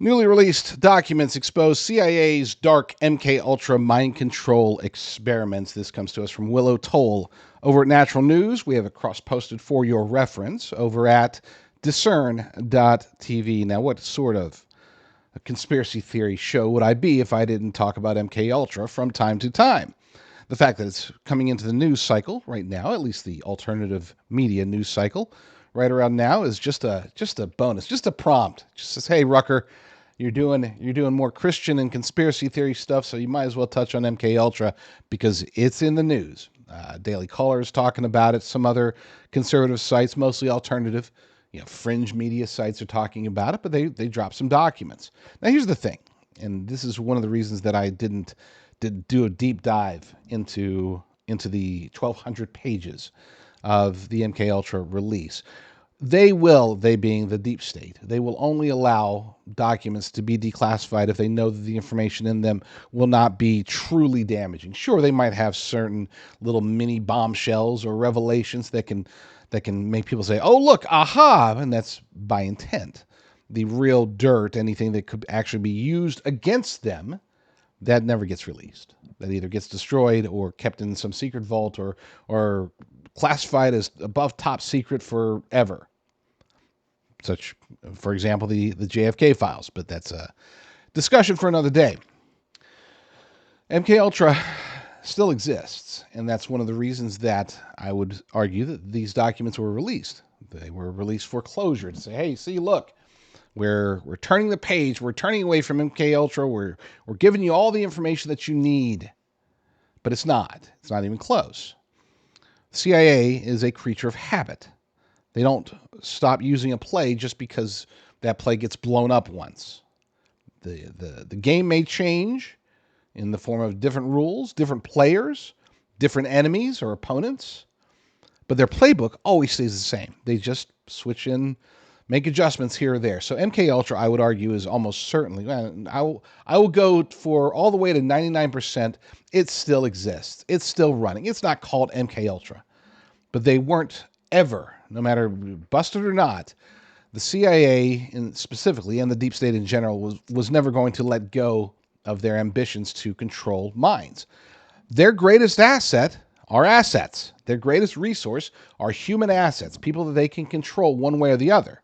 Newly released documents expose CIA's dark MKUltra mind control experiments. This comes to us from Willow Toll over at Natural News. We have it cross-posted for your reference over at discern.tv. Now, what sort of a conspiracy theory show would I be if I didn't talk about MKUltra from time to time? The fact that it's coming into the news cycle right now, at least the alternative media news cycle, right around now, is just a bonus, just a prompt. Just says, hey, Rucker, you're doing more Christian and conspiracy theory stuff, so you might as well touch on MKUltra because it's in the news. Daily Caller is talking about it. Some other conservative sites, mostly alternative, fringe media sites are talking about it, but they drop some documents. Now, here's the thing, and this is one of the reasons that I did do a deep dive into the 1,200 pages of the MKUltra release. They being the deep state, they will only allow documents to be declassified if they know that the information in them will not be truly damaging. Sure, they might have certain little mini bombshells or revelations that can make people say, oh, look, aha, and that's by intent. The real dirt, anything that could actually be used against them, that never gets released. That either gets destroyed or kept in some secret vault or classified as above top secret forever. Such, for example, the JFK files, but that's a discussion for another day. MKUltra still exists, and that's one of the reasons that I would argue that these documents were released. They were released for closure to say, hey, see, look, we're turning the page, we're turning away from MKUltra, we're giving you all the information that you need. But it's not even close. CIA is a creature of habit. They don't stop using a play just because that play gets blown up once. The game may change in the form of different rules, different players, different enemies or opponents, but their playbook always stays the same. They just switch in, make adjustments here or there. So MKUltra, I would argue, is almost certainly, I will go for all the way to 99%, it still exists. It's still running. It's not called MKUltra. But they weren't ever, no matter busted or not, the CIA specifically and the deep state in general was never going to let go of their ambitions to control minds. Their greatest asset are assets. Their greatest resource are human assets, people that they can control one way or the other.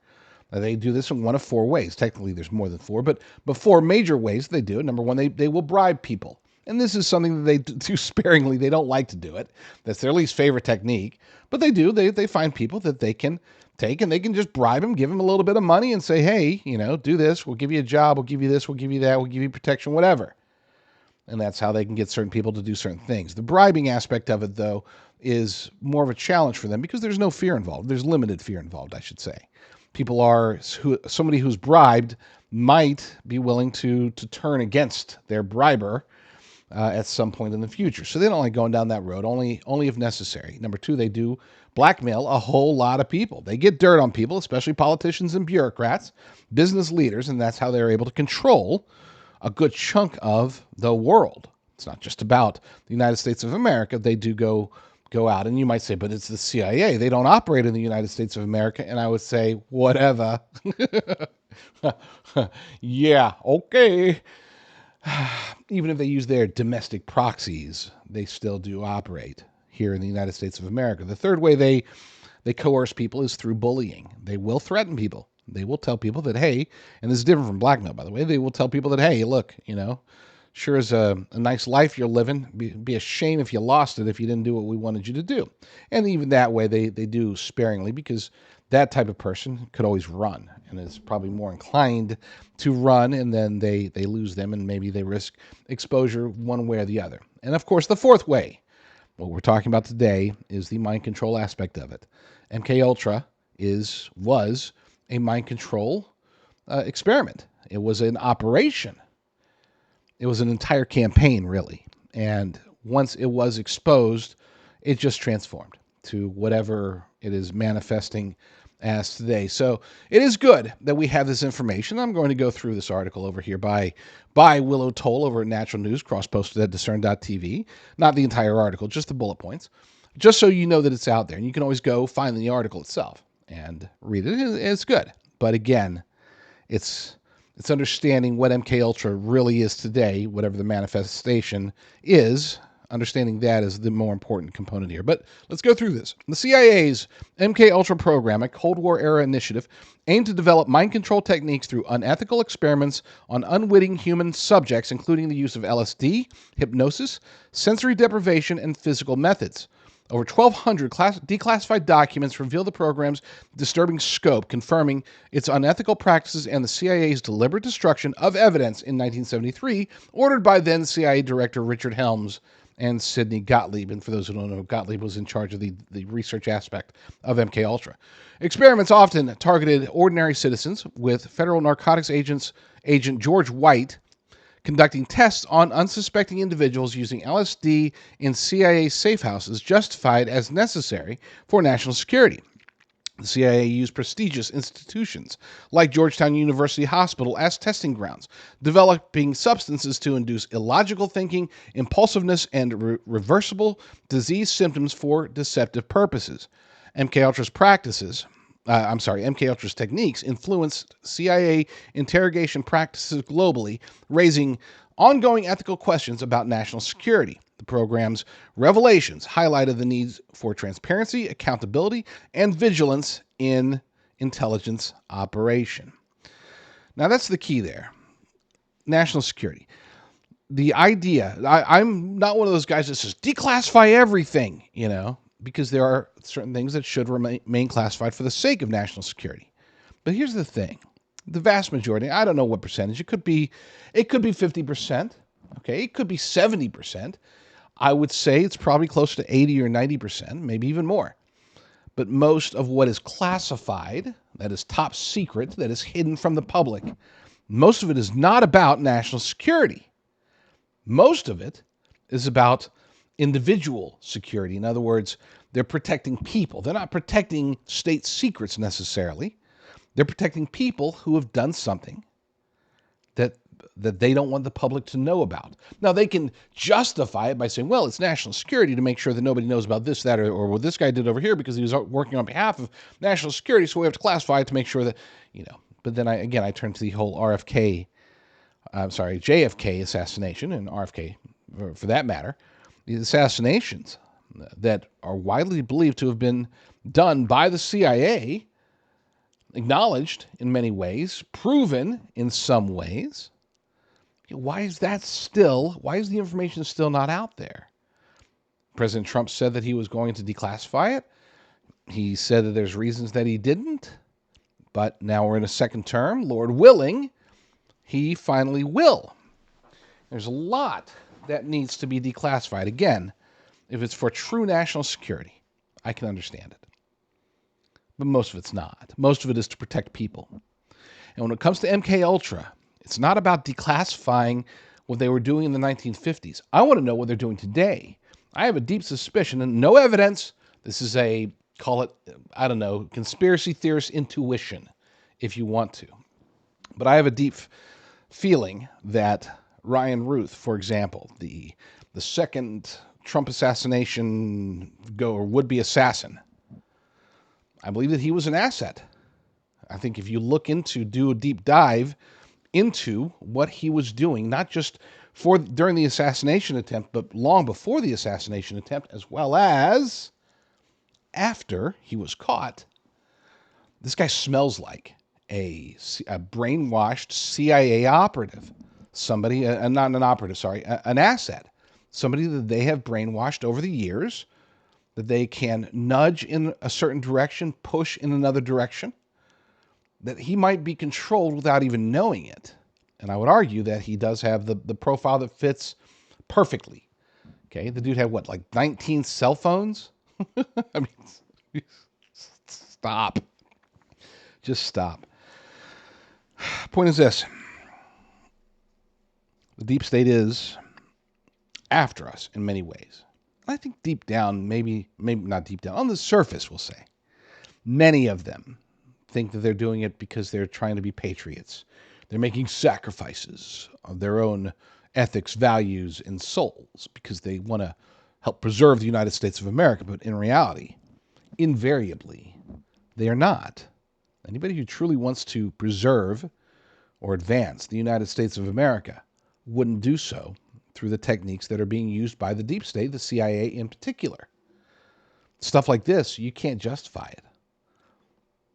Now, they do this in one of four ways. Technically, there's more than four, but four major ways they do it. Number one, they will bribe people. And this is something that they do sparingly. They don't like to do it. That's their least favorite technique. But they do. They find people that they can take and they can just bribe them, give them a little bit of money and say, hey, do this. We'll give you a job. We'll give you this. We'll give you that. We'll give you protection, whatever. And that's how they can get certain people to do certain things. The bribing aspect of it, though, is more of a challenge for them because there's no fear involved. There's limited fear involved, I should say. Somebody who's bribed might be willing to turn against their briber at some point in the future. So they don't like going down that road, only if necessary. Number two, they do blackmail a whole lot of people. They get dirt on people, especially politicians and bureaucrats, business leaders, and that's how they're able to control a good chunk of the world. It's not just about the United States of America. They do go out, and you might say, but it's the CIA. They don't operate in the United States of America. And I would say, whatever. Yeah, okay. Even if they use their domestic proxies, they still do operate here in the United States of America. The third way they coerce people is through bullying. They will threaten people. They will tell people that, hey, and this is different from blackmail, by the way, they will tell people that, hey, look, sure is a nice life you're living. Be a shame if you lost it if you didn't do what we wanted you to do. And even that way, they do sparingly because that type of person could always run and is probably more inclined to run, and then they lose them and maybe they risk exposure one way or the other. And of course, the fourth way, what we're talking about today, is the mind control aspect of it. MKUltra was a mind control experiment. It was an operation. It was an entire campaign, really. And once it was exposed, it just transformed to whatever it is manifesting as today. So it is good that we have this information. I'm going to go through this article over here by Willow Toll over at Natural News, cross-posted at discern.tv. Not the entire article, just the bullet points, just so you know that it's out there. And you can always go find the article itself and read it. It's good. But again, it's It's understanding what MKUltra really is today, whatever the manifestation is. Understanding that is the more important component here. But let's go through this. The CIA's MKUltra program, a Cold War era initiative, aimed to develop mind control techniques through unethical experiments on unwitting human subjects, including the use of LSD, hypnosis, sensory deprivation, and physical methods. Over 1,200 declassified documents reveal the program's disturbing scope, confirming its unethical practices and the CIA's deliberate destruction of evidence in 1973, ordered by then CIA Director Richard Helms and Sidney Gottlieb. And for those who don't know, Gottlieb was in charge of the research aspect of MKUltra. Experiments often targeted ordinary citizens, with federal narcotics agent George White conducting tests on unsuspecting individuals using LSD in CIA safe houses justified as necessary for national security. The CIA used prestigious institutions like Georgetown University Hospital as testing grounds, developing substances to induce illogical thinking, impulsiveness, and reversible disease symptoms for deceptive purposes. MKUltra's techniques influenced CIA interrogation practices globally, raising ongoing ethical questions about national security. The program's revelations highlighted the needs for transparency, accountability, and vigilance in intelligence operation. Now, that's the key there. National security. The idea, I'm not one of those guys that says declassify everything, because there are certain things that should remain classified for the sake of national security. But here's the thing. The vast majority, I don't know what percentage, it could be 50%, okay? It could be 70%. I would say it's probably close to 80 or 90%, maybe even more. But most of what is classified, that is top secret, that is hidden from the public, most of it is not about national security. Most of it is about individual security. In other words, they're protecting people. They're not protecting state secrets necessarily. They're protecting people who have done something that they don't want the public to know about. Now, they can justify it by saying, well, it's national security to make sure that nobody knows about this, that, or what this guy did over here because he was working on behalf of national security, so we have to classify it to make sure that, But then I turn to the whole JFK assassination, and RFK, for that matter, the assassinations that are widely believed to have been done by the CIA, acknowledged in many ways, proven in some ways. Why is the information still not out there? President Trump said that he was going to declassify it. He said that there's reasons that he didn't, but now we're in a second term. Lord willing, he finally will. There's a lot that needs to be declassified. Again, if it's for true national security, I can understand it. But most of it's not. Most of it is to protect people. And when it comes to MKUltra, it's not about declassifying what they were doing in the 1950s. I want to know what they're doing today. I have a deep suspicion, and no evidence. This is conspiracy theorist intuition, if you want to. But I have a deep feeling that Ryan Ruth, for example, the second Trump assassination would-be assassin, I believe that he was an asset. I think if you do a deep dive into what he was doing, not just during the assassination attempt, but long before the assassination attempt, as well as after he was caught, this guy smells like a brainwashed CIA operative. An asset. Somebody that they have brainwashed over the years, that they can nudge in a certain direction, push in another direction, that he might be controlled without even knowing it. And I would argue that he does have the profile that fits perfectly. Okay, the dude had 19 cell phones? I mean, stop. Just stop. Point is this. The deep state is after us in many ways. I think deep down, maybe not deep down, on the surface, we'll say, many of them think that they're doing it because they're trying to be patriots. They're making sacrifices of their own ethics, values, and souls because they want to help preserve the United States of America. But in reality, invariably, they are not. Anybody who truly wants to preserve or advance the United States of America wouldn't do so through the techniques that are being used by the deep state, the CIA in particular. Stuff like this, you can't justify it.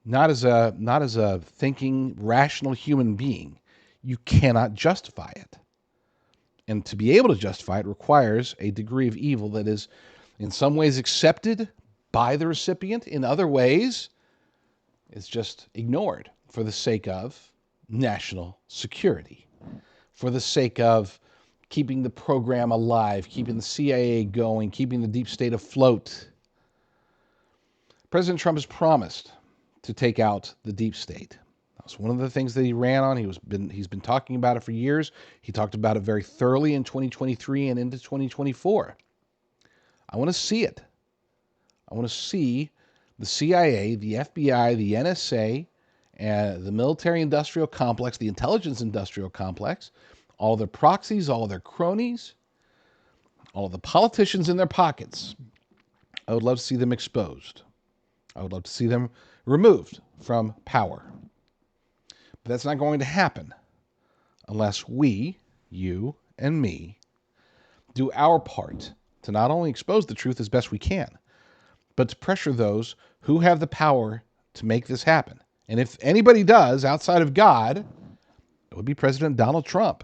Not as a thinking, rational human being. You cannot justify it. And to be able to justify it requires a degree of evil that is in some ways accepted by the recipient, in other ways it's just ignored for the sake of national security, for the sake of keeping the program alive, keeping the CIA going, keeping the deep state afloat. President Trump has promised to take out the deep state. That's one of the things that he ran on. He's been talking about it for years. He talked about it very thoroughly in 2023 and into 2024. I want to see it. I want to see the CIA, the FBI, the NSA, and the military-industrial complex, the intelligence-industrial complex, all their proxies, all their cronies, all the politicians in their pockets. I would love to see them exposed. I would love to see them removed from power. But that's not going to happen unless we, you and me, do our part to not only expose the truth as best we can, but to pressure those who have the power to make this happen. And if anybody does outside of God, it would be President Donald Trump.